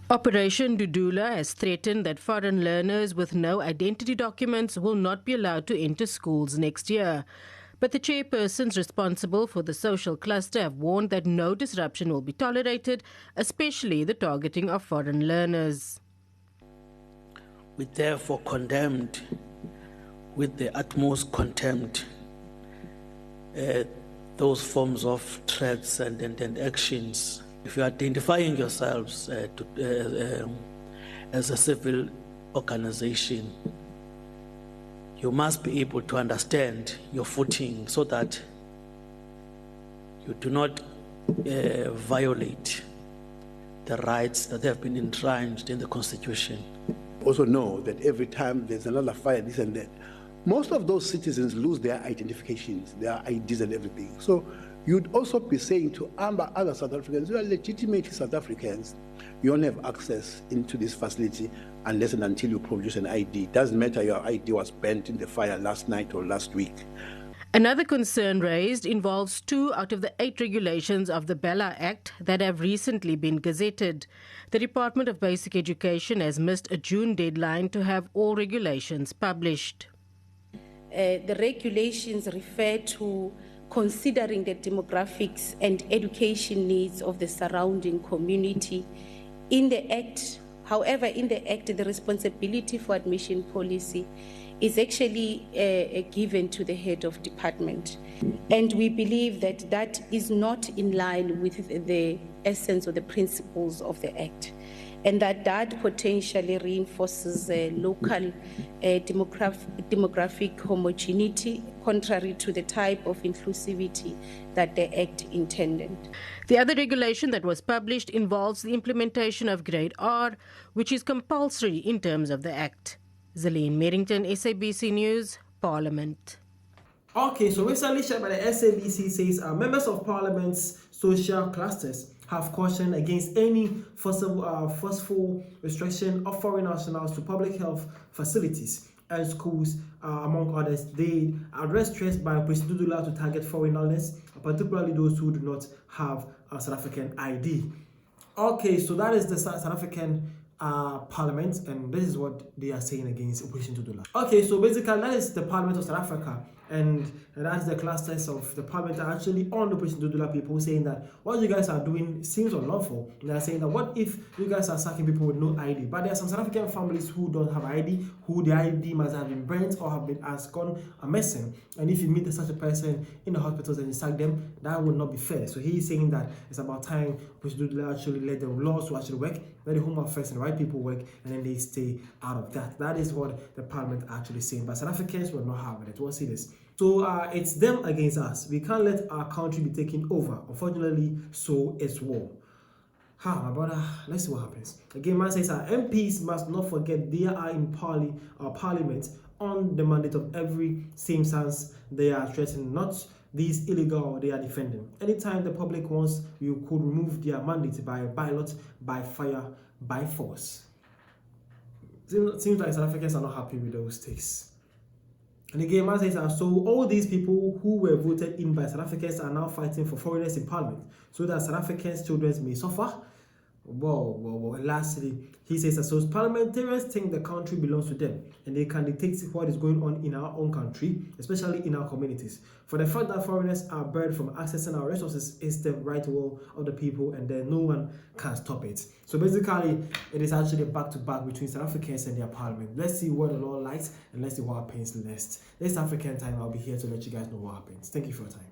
Operation Dudula has threatened that foreign learners with no identity documents will not be allowed to enter schools next year. But the chairpersons responsible for the social cluster have warned that no disruption will be tolerated, especially the targeting of foreign learners. We therefore condemned with the utmost contempt those forms of threats and actions. If you're identifying yourselves as a civil organization, you must be able to understand your footing so that you do not violate the rights that have been enshrined in the Constitution. Also know that every time there's another fire, this and that, most of those citizens lose their identifications, their IDs and everything. So you'd also be saying to other South Africans, you are legitimate South Africans, you don't have access into this facility unless and until you produce an ID. It doesn't matter your ID was burnt in the fire last night or last week. Another concern raised involves 2 out of the 8 regulations of the Bella Act that have recently been gazetted. The Department of Basic Education has missed a June deadline to have all regulations published. The regulations refer to considering the demographics and education needs of the surrounding community. In the Act, however, in the Act, the responsibility for admission policy is actually given to the head of department. And we believe that that is not in line with the essence or the principles of the Act, and that potentially reinforces local demographic homogeneity, contrary to the type of inclusivity that the Act intended. The other regulation that was published involves the implementation of Grade R, which is compulsory in terms of the Act. Zelene Merrington, SABC News, Parliament. Okay, so recently shared by the SABC says members of Parliament's social clusters have cautioned against any forceful restriction of foreign nationals to public health facilities and schools, among others. They address threats by President Dudula to target foreigners, particularly those who do not have a South African ID. Okay, so that is the South African Parliament, and this is what they are saying against Operation Dudula. Okay, so basically that is the Parliament of South Africa, and that's the clusters of the Parliament are actually on Operation Dudula. People saying that what you guys are doing seems unlawful. They are saying that what if you guys are sacking people with no ID? But there are some South African families who don't have ID, who the ID must have been burnt or has gone missing. And if you meet such a person in the hospitals and you sack them, that would not be fair. So he is saying that it's about time Operation Dudula actually let the laws to actually work, let the Home Affairs and the right people work, and then they stay out of that. That is what the Parliament actually saying. But South Africans will not have it. We'll see this. So it's them against us. We can't let our country be taken over. Unfortunately, so it's war. My brother, let's see what happens. Again, man says our MPs must not forget they are in Parliament on the mandate of every same stance they are threatening, not these illegal they are defending. Anytime the public wants, you could remove their mandate by ballot, by fire, by force. Seems like South Africans are not happy with those takes. And again, man says, so all these people who were voted in by South Africans are now fighting for foreigners in Parliament so that South Africans' children may suffer. Well, lastly, he says, so parliamentarians think the country belongs to them and they can dictate what is going on in our own country, especially in our communities. For the fact that foreigners are barred from accessing our resources is the right will of the people, and then no one can stop it. So basically, it is actually back-to-back between South Africans and their parliament. Let's see what the law likes and let's see what happens next. Next African time, I'll be here to let you guys know what happens. Thank you for your time.